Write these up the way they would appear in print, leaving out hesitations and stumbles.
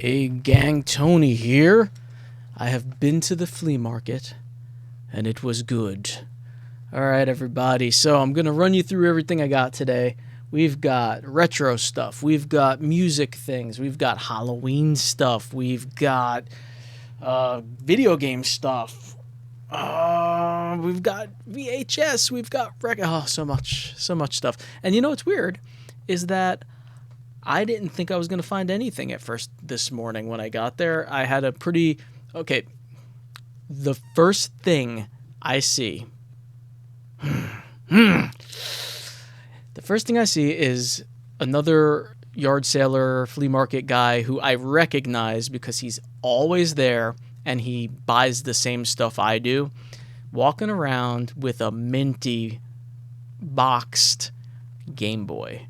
Hey gang, Tony here. I have been to the flea market, and it was good. Alright everybody, so I'm going to run you through everything I got today. We've got retro stuff, we've got music things, we've got Halloween stuff, we've got video game stuff, we've got VHS, we've got so much stuff. And you know what's weird is that I didn't think I was going to find anything at first this morning when I got there. I had a pretty... Okay, the first thing I see... the first thing I see is another yard sailor, flea market guy who I recognize because he's always there and he buys the same stuff I do, walking around with a minty boxed Game Boy.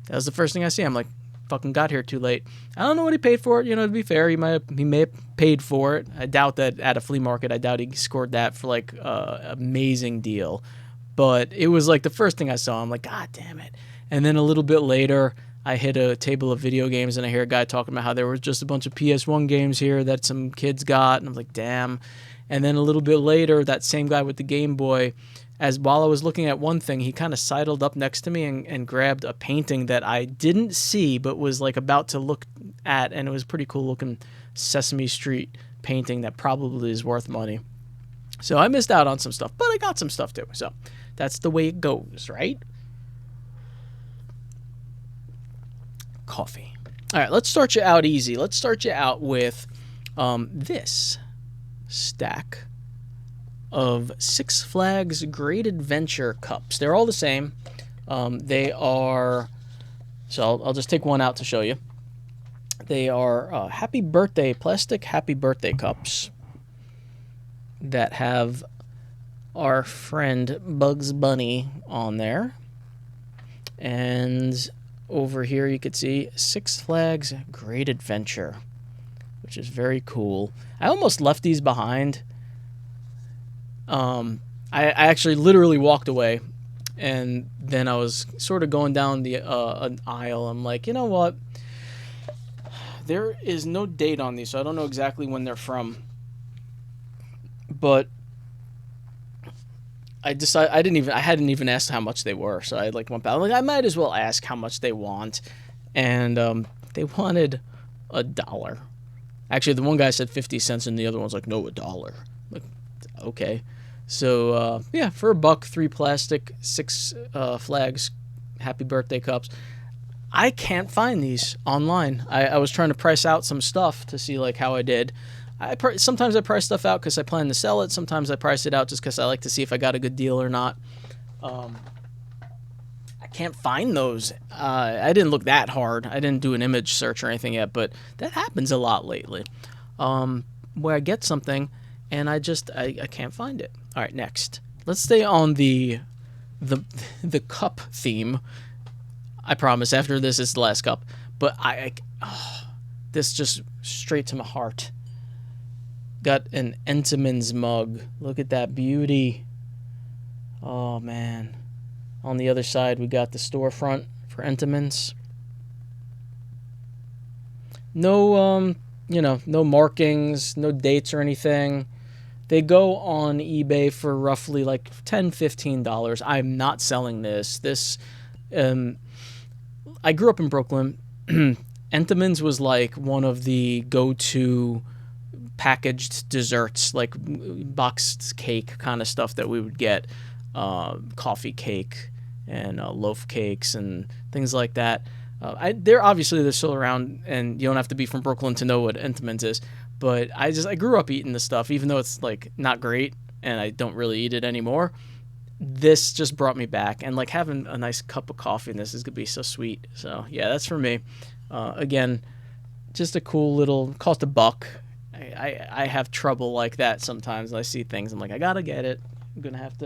That was the first thing I see. I'm like, fucking got here too late. I don't know what he paid for it. You know, to be fair, he may have paid for it. I doubt that at a flea market. I doubt he scored that for like amazing deal. But it was like the first thing I saw. I'm like, God damn it. And then a little bit later, I hit a table of video games and I hear a guy talking about how there was just a bunch of PS1 games here that some kids got. And I'm like, damn. And then a little bit later, that same guy with the Game Boy, while I was looking at one thing, he kind of sidled up next to me and grabbed a painting that I didn't see but was like about to look at, and it was a pretty cool looking Sesame Street painting that probably is worth money. So I missed out on some stuff, but I got some stuff too. So that's the way it goes, right? Coffee. All right, let's start you out easy. Let's start you out with this stack of Six Flags Great Adventure cups. They're all the same. They are... So I'll just take one out to show you. They are plastic happy birthday cups that have our friend Bugs Bunny on there. And over here you can see Six Flags Great Adventure, which is very cool. I almost left these behind. I actually literally walked away, and then I was sort of going down the an aisle. I'm like, you know what? There is no date on these, so I don't know exactly when they're from. But I hadn't even asked how much they were, so I like went back. I'm like, I might as well ask how much they want, and they wanted $1. Actually, the one guy said 50 cents, and the other one's like, no, $1. Like, okay. So, yeah, for $1, 3 plastic, Six Flags happy birthday cups. I can't find these online. I was trying to price out some stuff to see, like, how I did. Sometimes I price stuff out because I plan to sell it. Sometimes I price it out just because I like to see if I got a good deal or not. I can't find those. I didn't look that hard. I didn't do an image search or anything yet, but that happens a lot lately. Where I get something and I can't find it. All right, next. Let's stay on the cup theme. I promise after this is the last cup. But this just straight to my heart. Got an Entenmann's mug. Look at that beauty. Oh, man. On the other side, we got the storefront for Entenmann's. No, no markings, no dates or anything. They go on eBay for roughly like $10, $15. I'm not selling this. I grew up in Brooklyn. Entenmann's was like one of the go-to packaged desserts, like boxed cake kind of stuff that we would get, coffee cake and loaf cakes and things like that. They're still around, and you don't have to be from Brooklyn to know what Entenmann's is. But I grew up eating this stuff, even though it's like not great and I don't really eat it anymore. This just brought me back, and like having a nice cup of coffee in this is gonna be so sweet. So yeah, that's for me. Again, just a cool little, cost $1. I have trouble like that sometimes. I see things, I'm like, I gotta get it. I'm gonna have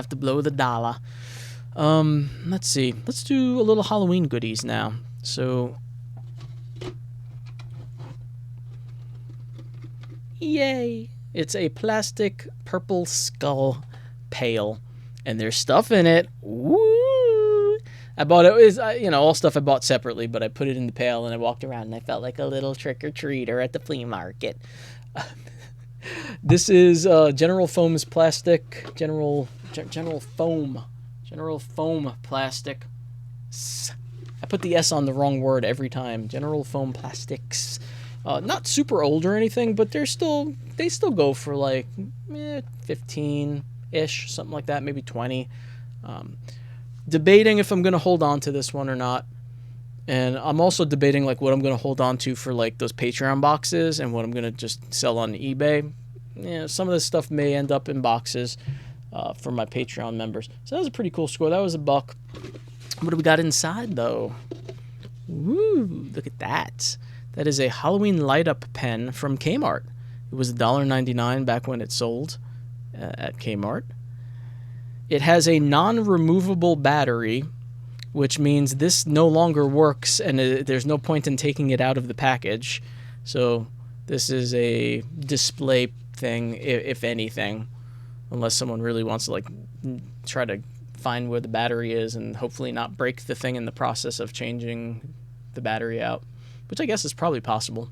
to blow the dollar. Let's see. Let's do a little Halloween goodies now. So, yay! It's a plastic purple skull pail, and there's stuff in it. Woo! I bought it. You know, all stuff I bought separately, but I put it in the pail and I walked around and I felt like a little trick-or-treater at the flea market. This is General Foam's plastic. General Foam plastic. I put the S on the wrong word every time. General Foam plastics. Not super old or anything, but they still go for like 15-ish, something like that, maybe 20. Debating if I'm gonna hold on to this one or not, and I'm also debating like what I'm gonna hold on to for like those Patreon boxes and what I'm gonna just sell on eBay. Yeah, some of this stuff may end up in boxes for my Patreon members. So that was a pretty cool score. That was $1. What do we got inside though? Woo! Look at that. That is a Halloween light up pen from Kmart. It was $1.99 back when it sold at Kmart. It has a non-removable battery, which means this no longer works and there's no point in taking it out of the package. So this is a display thing, if anything, unless someone really wants to like try to find where the battery is and hopefully not break the thing in the process of changing the battery out, which I guess is probably possible.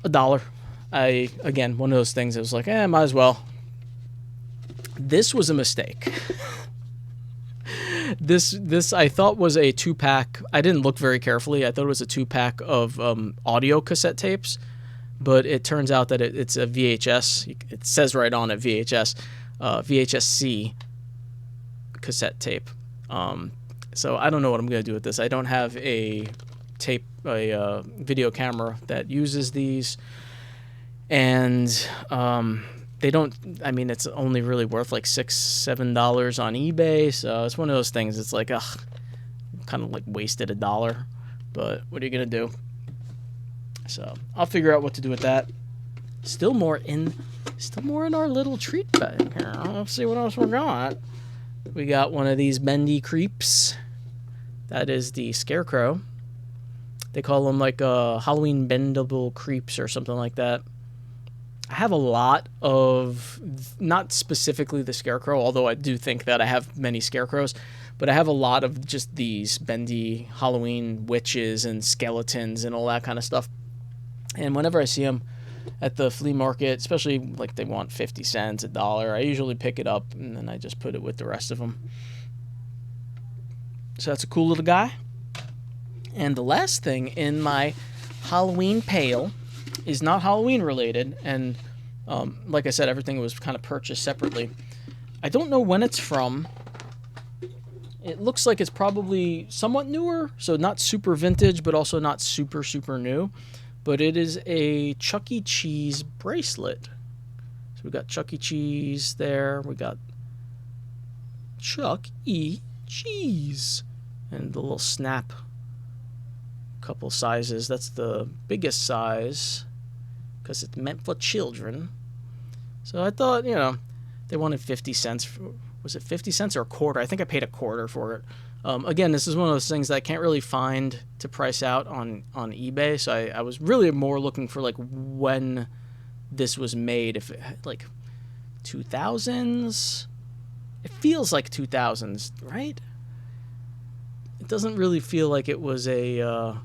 $1. Again, one of those things that was like, might as well. This was a mistake. This I thought was a 2-pack. I didn't look very carefully. I thought it was a 2-pack of audio cassette tapes, but it turns out that it's a VHS. It says right on it VHS, VHS-C cassette tape. So I don't know what I'm gonna do with this. I don't have a video camera that uses these, and they don't. I mean, it's only really worth like $6-7 on eBay. So it's one of those things. It's like, kind of like wasted $1. But what are you gonna do? So I'll figure out what to do with that. Still more in our little treat bag here. Let's see what else we got. We got one of these bendy creeps. That is the Scarecrow. They call them like Halloween bendable creeps or something like that. I have a lot of, not specifically the Scarecrow, although I do think that I have many Scarecrows, but I have a lot of just these bendy Halloween witches and skeletons and all that kind of stuff. And whenever I see them at the flea market, especially like they want 50 cents, $1, I usually pick it up and then I just put it with the rest of them. So that's a cool little guy. And the last thing in my Halloween pail is not Halloween related, and like I said, everything was kind of purchased separately. I don't know when it's from. It looks like it's probably somewhat newer, so not super vintage, but also not super, super new. But it is a Chuck E. Cheese bracelet. So we got Chuck E. Cheese there. We got Chuck E. Cheese. And the little snap couple sizes. That's the biggest size because it's meant for children. So I thought, they wanted 50 cents. Was it 50 cents or a quarter? I think I paid a quarter for it. Again, this is one of those things that I can't really find to price out on eBay. So I was really more looking for like when this was made. If it, like 2000s, it feels like 2000s, right? It doesn't really feel like it was a.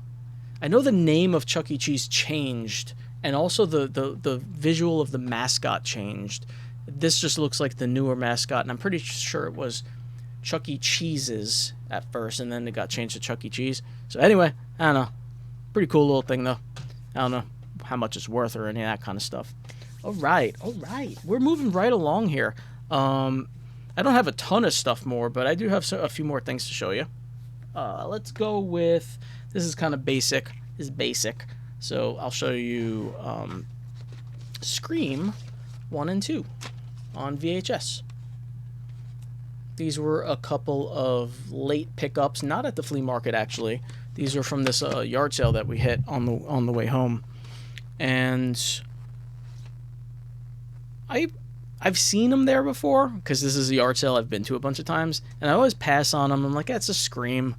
I know the name of Chuck E. Cheese changed, and also the visual of the mascot changed. This just looks like the newer mascot, and I'm pretty sure it was Chuck E. Cheese's at first, and then it got changed to Chuck E. Cheese. So anyway, I don't know. Pretty cool little thing, though. I don't know how much it's worth or any of that kind of stuff. All right. We're moving right along here. I don't have a ton of stuff more, but I do have a few more things to show you. Let's go with, this is kind of basic. This is basic. So I'll show you Scream 1 and 2 on VHS. These were a couple of late pickups, not at the flea market actually. These are from this yard sale that we hit on the way home. And I've seen them there before because this is a yard sale I've been to a bunch of times, and I always pass on them. I'm like, that's a Scream.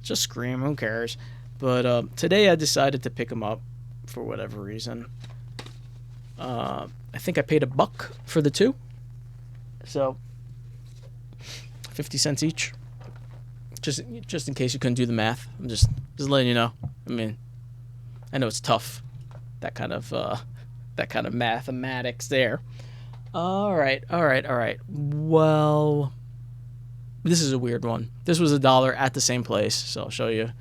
Just Scream, who cares? But today I decided to pick them up for whatever reason. I think I paid $1 for the two. So 50 cents each. just in case you couldn't do the math. I'm just letting you know. I mean, I know it's tough, that kind of mathematics there. All right. Well, this is a weird one. This was $1 at the same place, so I'll show you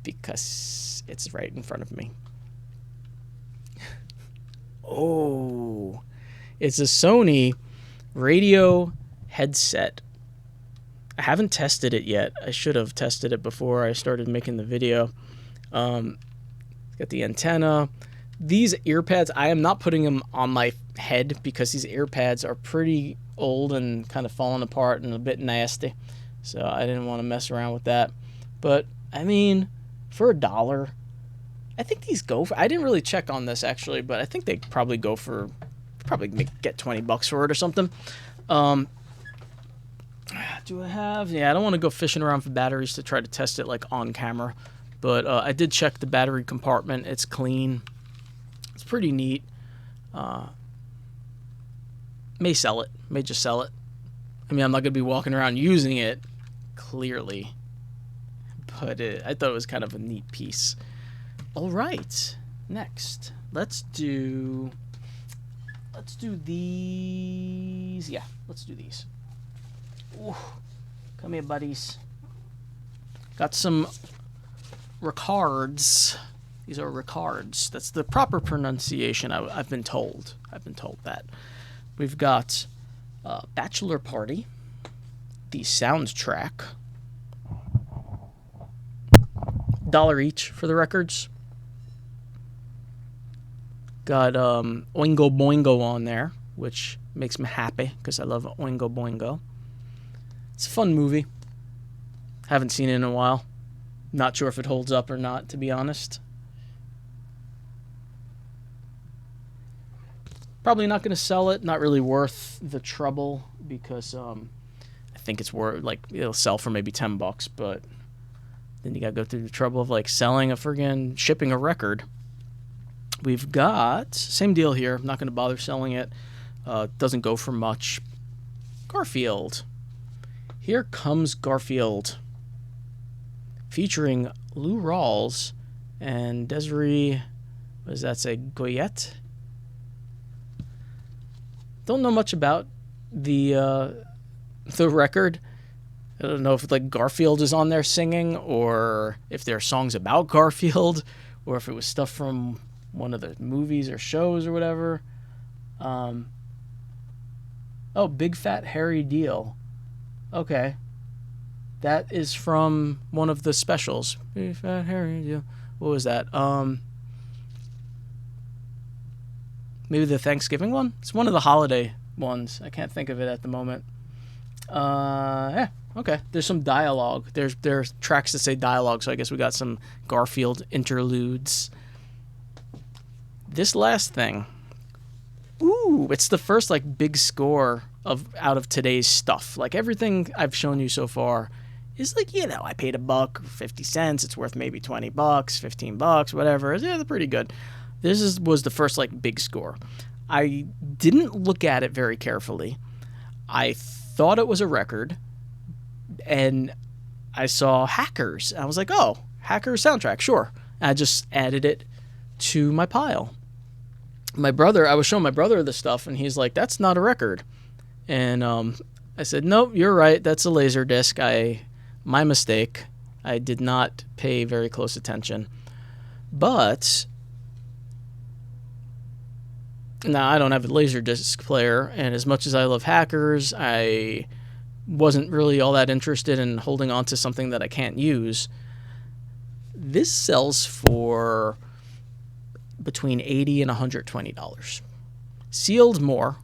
because it's right in front of me. Oh, it's a Sony radio headset. I haven't tested it yet. I should have tested it before I started making the video. Got the antenna. These ear pads, I am not putting them on my head because these ear pads are pretty old and kind of falling apart and a bit nasty. So I didn't want to mess around with that. But, I mean, for $1, I think these go for... I didn't really check on this, actually, but I think they probably go for... get $20 for it or something. Do I have... Yeah, I don't want to go fishing around for batteries to try to test it, like, on camera. But I did check the battery compartment. It's clean. It's pretty neat. May sell it. May just sell it. I mean, I'm not going to be walking around using it, clearly. But I thought it was kind of a neat piece. All right. Next. Let's do these. Yeah, let's do these. Ooh, come here, buddies. Got some Ricards. These are Ricards. That's the proper pronunciation. I've been told. I've been told that. We've got Bachelor Party, the soundtrack. $1 each for the records. Got Oingo Boingo on there, which makes me happy because I love Oingo Boingo. It's a fun movie. Haven't seen it in a while. Not sure if it holds up or not, to be honest. Probably not going to sell it. Not really worth the trouble because I think it's worth, like, it'll sell for maybe $10, but then you got to go through the trouble of, like, selling a friggin' shipping a record. We've got, same deal here. I'm not going to bother selling it. Doesn't go for much. Garfield. Here Comes Garfield. Featuring Lou Rawls and Desiree, what does that say, Goyette? Don't know much about the record. I don't know if, like, Garfield is on there singing, or if there are songs about Garfield, or if it was stuff from one of the movies or shows or whatever. Oh, Big Fat Hairy Deal. Okay. That is from one of the specials. Big Fat Hairy Deal. What was that? Maybe the Thanksgiving one? It's one of the holiday ones. I can't think of it at the moment. Yeah, okay. There's some dialogue. There's tracks that say dialogue, so I guess we got some Garfield interludes. This last thing. Ooh, it's the first, like, big score out of today's stuff. Like, everything I've shown you so far is, like, you know, I paid $1, 50 cents. It's worth maybe $20, $15, whatever. Yeah, they're pretty good. This was the first, like, big score. I didn't look at it very carefully. I thought it was a record, and I saw Hackers. I was like, oh, Hackers soundtrack, sure. And I just added it to my pile. I was showing my brother the stuff, and he's like, that's not a record. And I said, nope, you're right. That's a Laserdisc. My mistake. I did not pay very close attention. But now I don't have a Laserdisc player, and as much as I love Hackers, I wasn't really all that interested in holding on to something that I can't use. This sells for between $80 and $120. Sealed more.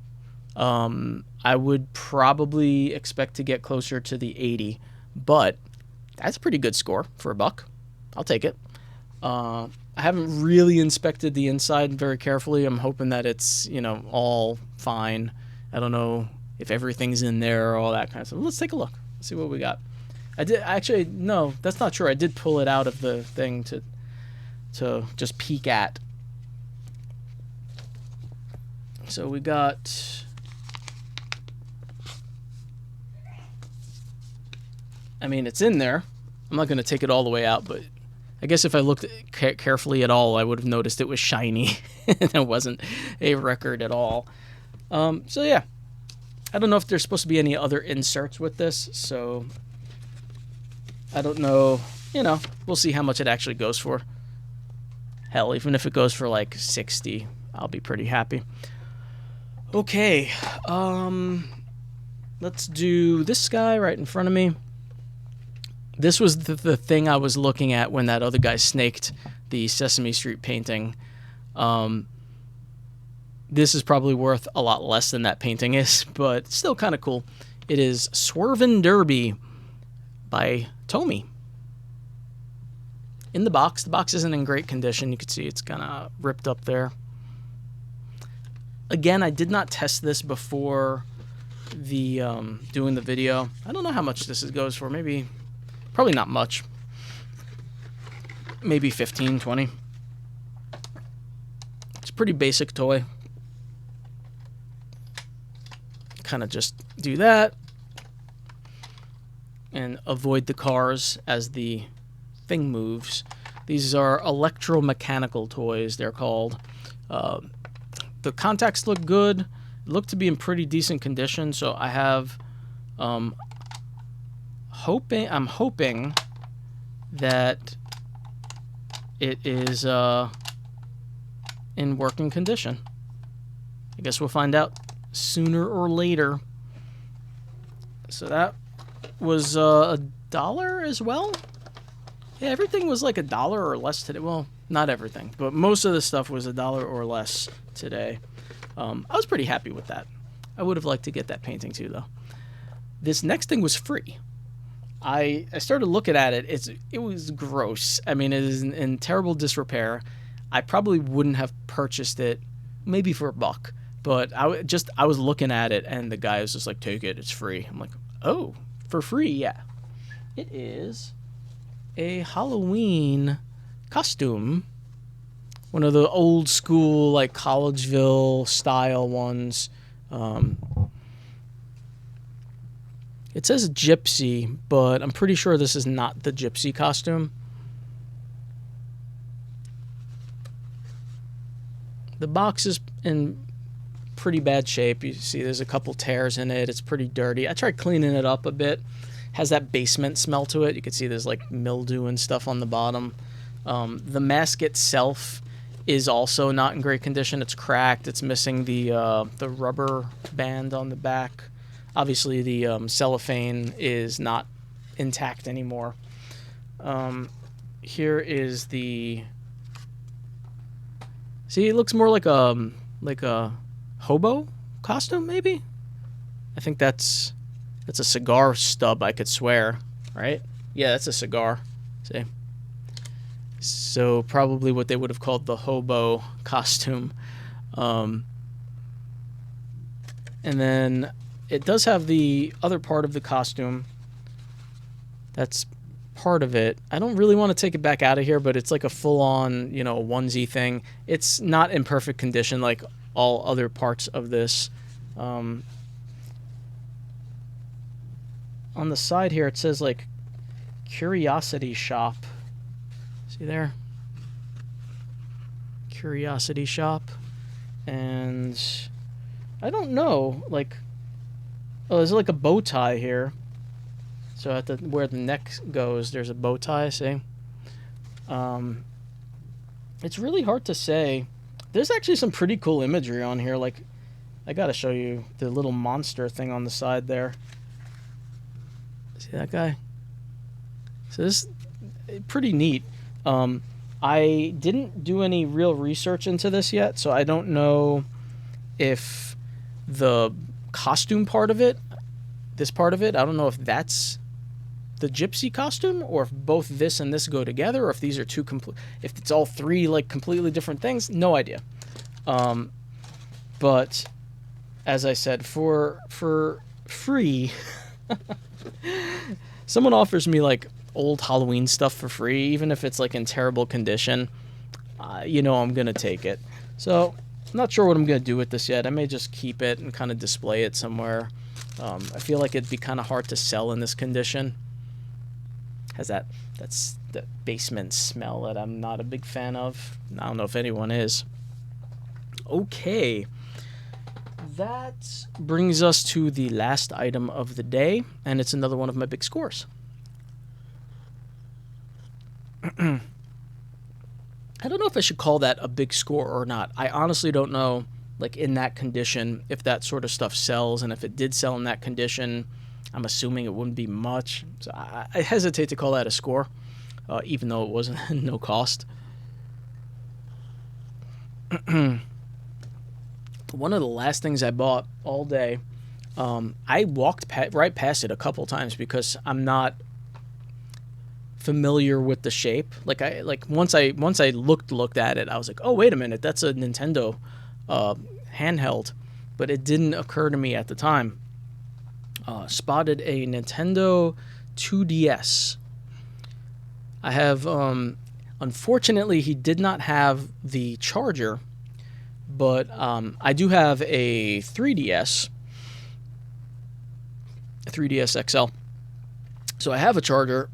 I would probably expect to get closer to the 80, but that's a pretty good score for $1. I'll take it. I haven't really inspected the inside very carefully. I'm hoping that it's, you know, all fine. I don't know if everything's in there or all that kind of stuff. Let's take a look. Let's see what we got. No, that's not true. I did pull it out of the thing to just peek at. So we got I mean, it's in there. I'm not going to take it all the way out, but I guess if I looked carefully at all, I would have noticed it was shiny and it wasn't a record at all. So yeah, I don't know if there's supposed to be any other inserts with this, so I don't know. You know, we'll see how much it actually goes for. Hell, even if it goes for like 60, I'll be pretty happy. Okay, let's do this guy right in front of me. This was the thing I was looking at when that other guy snaked the Sesame Street painting. This is probably worth a lot less than that painting is, but still kind of cool. It is Swervin' Derby by Tomy. In the box. The box isn't in great condition. You can see it's kind of ripped up there. Again, I did not test this before the doing the video. I don't know how much this goes for. Probably not much. Maybe 15, 20. It's a pretty basic toy. Kind of just do that and avoid the cars as the thing moves. These are electromechanical toys, they're called. The contacts look good. Look to be in pretty decent condition, so I have I'm hoping that it is in working condition. I guess we'll find out sooner or later. So that was $1 as well. Yeah, everything was like $1 or less today. Well, not everything, but most of the stuff was $1 or less today. I was pretty happy with that. I would have liked to get that painting too, though. This next thing was free. I started looking at it. It was gross. I mean, it is in terrible disrepair. I probably wouldn't have purchased it, maybe for $1, but I was looking at it, and the guy was just like, "Take it, it's free." I'm like, "Oh, for free, yeah." It is a Halloween costume, one of the old school like Collegeville style ones. It says gypsy, but I'm pretty sure this is not the gypsy costume. The box is in pretty bad shape. You see there's a couple tears in it. It's pretty dirty. I tried cleaning it up a bit. Has that basement smell to it. You can see there's like mildew and stuff on the bottom. The mask itself is also not in great condition. It's cracked. It's missing the rubber band on the back. Obviously, the cellophane is not intact anymore. Here is the... See, it looks more like a hobo costume, maybe? I think that's a cigar stub, I could swear, right? Yeah, that's a cigar. See? So probably what they would have called the hobo costume. And then it does have the other part of the costume. That's part of it. I don't really want to take it back out of here, but it's like a full-on, onesie thing. It's not in perfect condition like all other parts of this. On the side here, it says like Curiosity Shop. See there? Curiosity Shop. And I don't know, like, oh, there's like a bow tie here. So at where the neck goes, there's a bow tie, see? It's really hard to say. There's actually some pretty cool imagery on here. Like, I gotta show you the little monster thing on the side there. See that guy? So this is pretty neat. I didn't do any real research into this yet, so I don't know if the costume part of it, this part of it, I don't know if that's the gypsy costume, or if both this and this go together, or if these are two if it's all three like completely different things. No idea. But as I said, for free, someone offers me like old Halloween stuff for free, even if it's like in terrible condition, I'm gonna take it. So I'm not sure what I'm gonna do with this yet. I may just keep it and kind of display it somewhere. I feel like it'd be kind of hard to sell in this condition. Has that's the basement smell that I'm not a big fan of. I don't know if anyone is. Okay. That brings us to the last item of the day, and it's another one of my big scores. I don't know if I should call that a big score or not. I honestly don't know, like, in that condition, if that sort of stuff sells, and if it did sell in that condition, I'm assuming it wouldn't be much. So I hesitate to call that a score, even though it wasn't no cost. One of the last things I bought all day, I walked right past it a couple times because I'm not familiar with the shape. Once I looked at it, I was like, oh, wait a minute, that's a Nintendo handheld, but it didn't occur to me at the time. Spotted a Nintendo 2DS. I have, unfortunately, he did not have the charger, but I do have a 3DS XL. So I have a charger.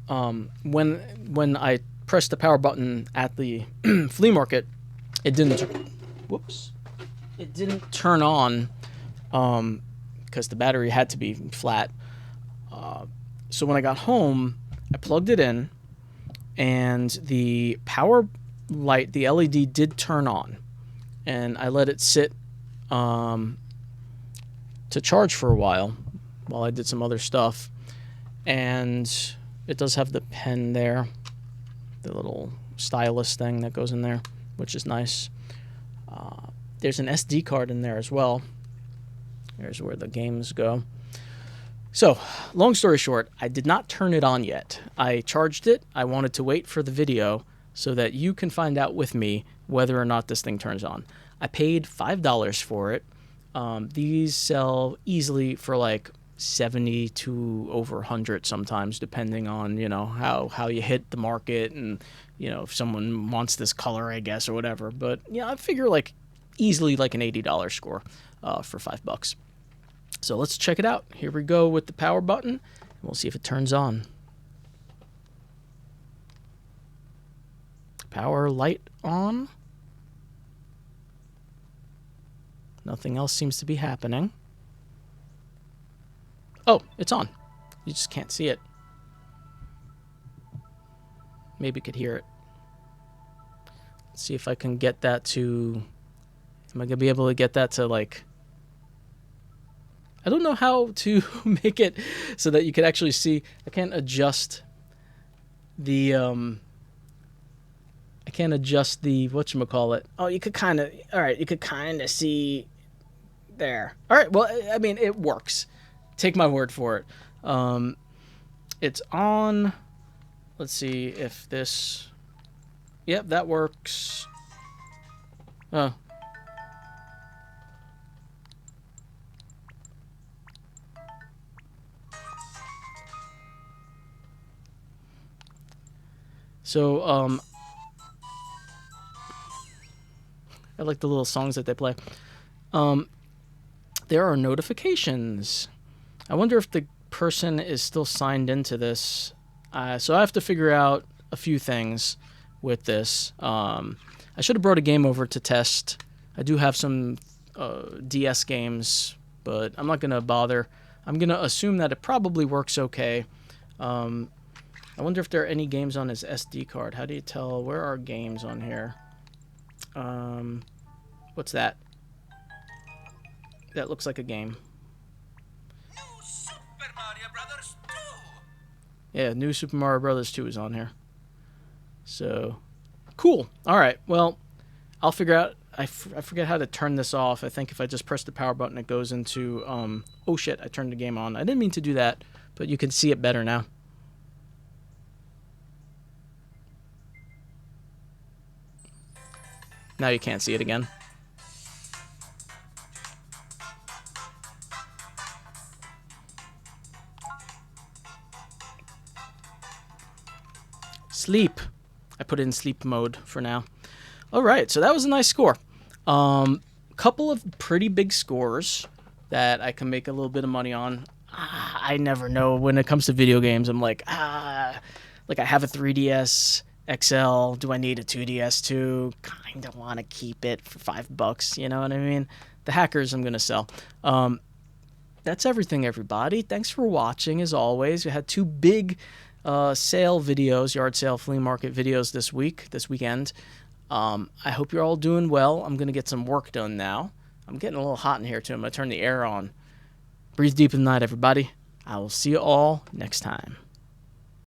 When I pressed the power button at the flea market, it didn't turn on because the battery had to be flat. So when I got home, I plugged it in, and the power light, the LED, did turn on, and I let it sit to charge for a while I did some other stuff. And it does have the pen there, the little stylus thing that goes in there, which is nice. There's an SD card in there as well. There's where the games go. So, long story short, I did not turn it on yet. I charged it. I wanted to wait for the video so that you can find out with me whether or not this thing turns on. I paid $5 for it. These sell easily for like 70 to over 100 sometimes, depending on, you know, how you hit the market and, you know, if someone wants this color, I guess, or whatever. But yeah, I figure like easily like an $80 score for $5. So let's check it out. Here we go with the power button, and we'll see if it turns on. Power light on. Nothing else seems to be happening. Oh, it's on. You just can't see it. Maybe you could hear it. Let's see if I can get that to... Am I going to be able to get that to, like... I don't know how to make it so that you can actually see. I can't adjust the... I can't adjust the... whatchamacallit. Oh, you could kind of... Alright, you could kind of see... There. Alright, well, I mean, it works. Take my word for it. It's on. Let's see if this... Yep, that works. Oh. So, I like the little songs that they play. There are notifications. I wonder if the person is still signed into this. So I have to figure out a few things with this. I should have brought a game over to test. I do have some DS games, but I'm not going to bother. I'm going to assume that it probably works okay. I wonder if there are any games on his SD card. How do you tell? Where are games on here? What's that? That looks like a game. New Super Mario Brothers 2. Yeah, New Super Mario Brothers 2 is on here. So, cool. All right. Well, I'll figure out. I forget how to turn this off. I think if I just press the power button, it goes into. Oh shit! I turned the game on. I didn't mean to do that, but you can see it better now. Now you can't see it again. Sleep. I put it in sleep mode for now. All right, so that was a nice score. Couple of pretty big scores that I can make a little bit of money on. I never know when it comes to video games. I'm like, Like, I have a 3DS XL. Do I need a 2DS too? Kind of want to keep it for $5. You know what I mean? The hackers I'm going to sell. That's everything, everybody. Thanks for watching, as always. We had two big sale videos, yard sale, flea market videos this weekend. I hope you're all doing well. I'm going to get some work done now. I'm getting a little hot in here, too. I'm going to turn the air on. Breathe deep in the night, everybody. I will see you all next time.